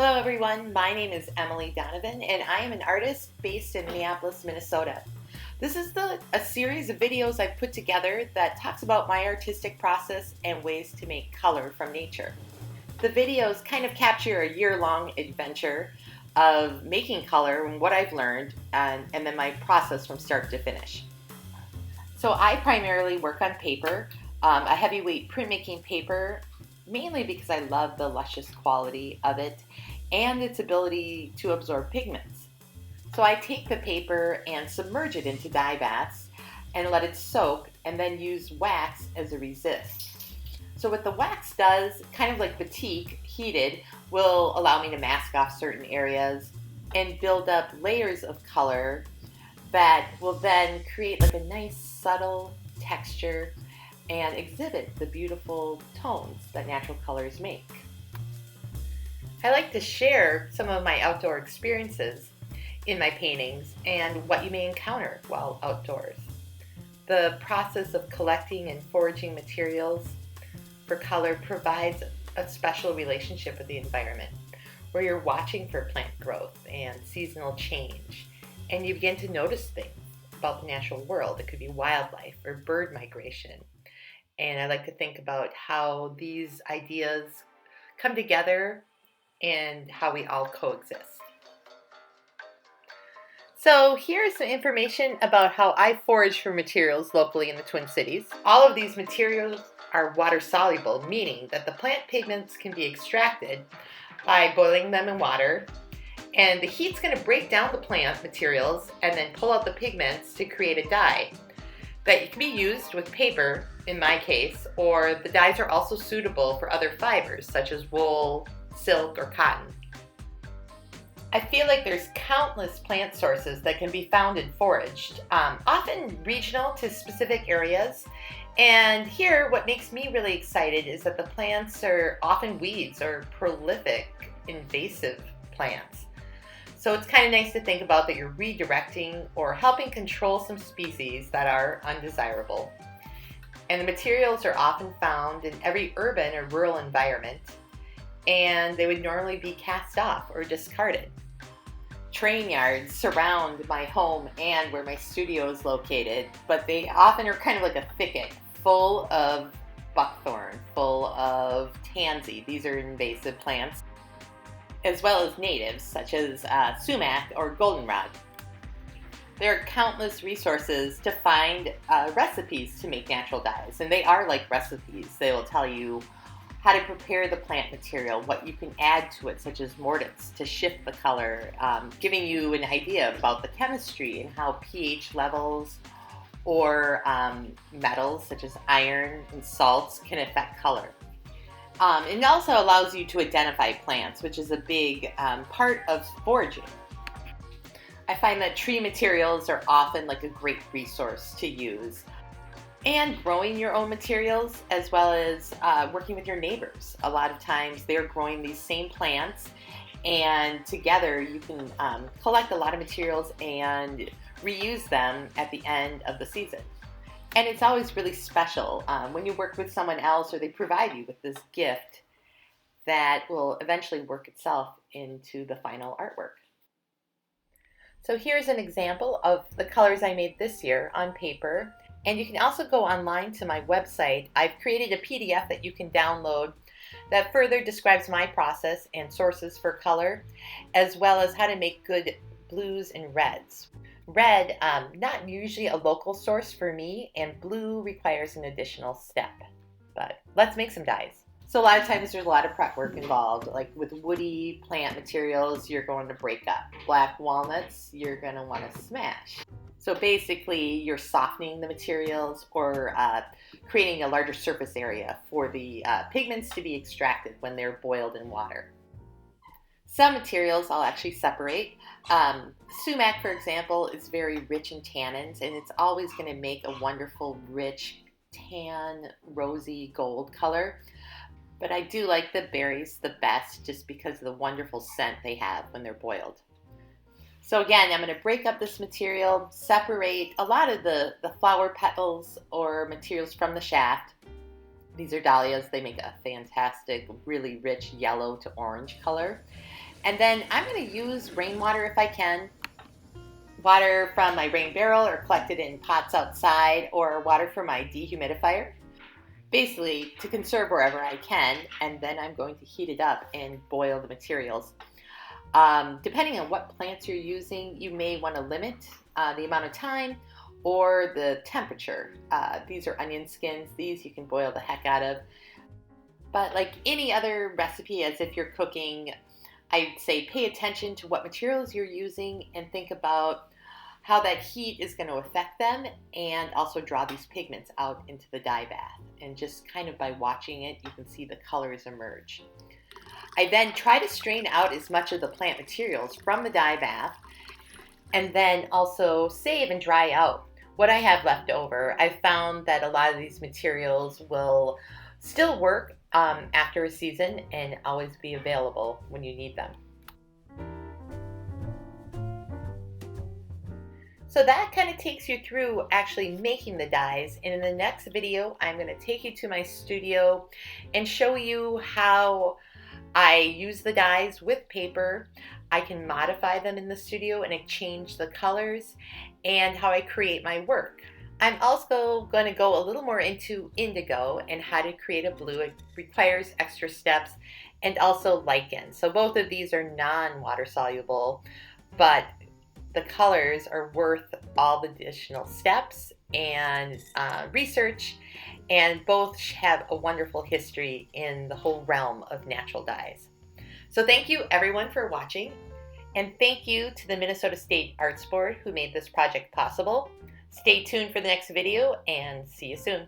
Hello everyone, my name is Emily Donovan and I am an artist based in Minneapolis, Minnesota. This is a series of videos I've put together that talks about my artistic process and ways to make color from nature. The videos kind of capture a year-long adventure of making color and what I've learned and then my process from start to finish. So I primarily work on paper, a heavyweight printmaking paper, mainly because I love the luscious quality of it and its ability to absorb pigments. So I take the paper and submerge it into dye baths and let it soak and then use wax as a resist. So what the wax does, kind of like batik heated, will allow me to mask off certain areas and build up layers of color that will then create like a nice subtle texture and exhibit the beautiful tones that natural colors make. I like to share some of my outdoor experiences in my paintings and what you may encounter while outdoors. The process of collecting and foraging materials for color provides a special relationship with the environment, where you're watching for plant growth and seasonal change, and you begin to notice things about the natural world. It could be wildlife or bird migration. And I like to think about how these ideas come together and how we all coexist. So here's some information about how I forage for materials locally in the Twin Cities. All of these materials are water soluble, meaning that the plant pigments can be extracted by boiling them in water, and the heat's going to break down the plant materials and then pull out the pigments to create a dye that can be used with paper in my case, or the dyes are also suitable for other fibers such as wool, silk, or cotton. I feel like there's countless plant sources that can be found and foraged, often regional to specific areas. And here, what makes me really excited is that the plants are often weeds or prolific, invasive plants. So it's kind of nice to think about that you're redirecting or helping control some species that are undesirable. And the materials are often found in every urban or rural environment, and they would normally be cast off or discarded. Train yards surround my home and where my studio is located, but they often are kind of like a thicket full of buckthorn, full of tansy. These are invasive plants, as well as natives such as sumac or goldenrod. There are countless resources to find recipes to make natural dyes, and they are like recipes. They will tell you how to prepare the plant material, what you can add to it, such as mordants, to shift the color, giving you an idea about the chemistry and how pH levels or metals such as iron and salts can affect color. It also allows you to identify plants, which is a big part of foraging. I find that tree materials are often like a great resource to use. And growing your own materials, as well as working with your neighbors. A lot of times they're growing these same plants, and together you can collect a lot of materials and reuse them at the end of the season. And it's always really special when you work with someone else or they provide you with this gift that will eventually work itself into the final artwork. So here's an example of the colors I made this year on paper. And you can also go online to my website. I've created a PDF that you can download that further describes my process and sources for color, as well as how to make good blues and reds. Red, not usually a local source for me, and blue requires an additional step. But let's make some dyes. So a lot of times there's a lot of prep work involved. Like with woody plant materials, you're going to break up. Black walnuts, you're going to want to smash. So basically, you're softening the materials or creating a larger surface area for the pigments to be extracted when they're boiled in water. Some materials I'll actually separate. Sumac, for example, is very rich in tannins, and it's always going to make a wonderful, rich, tan, rosy gold color. But I do like the berries the best just because of the wonderful scent they have when they're boiled. So again, I'm going to break up this material, separate a lot of the flower petals or materials from the shaft. These are dahlias. They make a fantastic, really rich yellow to orange color. And then I'm going to use rainwater if I can. Water from my rain barrel or collected in pots outside, or water from my dehumidifier. Basically, to conserve wherever I can, and then I'm going to heat it up and boil the materials. Depending on what plants you're using, you may want to limit the amount of time or the temperature. These are onion skins. These you can boil the heck out of. But like any other recipe, as if you're cooking, I'd say pay attention to what materials you're using and think about how that heat is going to affect them, and also draw these pigments out into the dye bath. And just kind of by watching it, you can see the colors emerge. I then try to strain out as much of the plant materials from the dye bath, and then also save and dry out what I have left over. I found that a lot of these materials will still work after a season and always be available when you need them. So that kind of takes you through actually making the dyes. And in the next video, I'm going to take you to my studio and show you how I use the dyes with paper. I can modify them in the studio and change the colors, and how I create my work. I'm also going to go a little more into indigo and how to create a blue. It requires extra steps, and also lichen. So both of these are non-water soluble, but the colors are worth all the additional steps and research, and both have a wonderful history in the whole realm of natural dyes. So thank you everyone for watching, and thank you to the Minnesota State Arts Board who made this project possible. Stay tuned for the next video, and see you soon.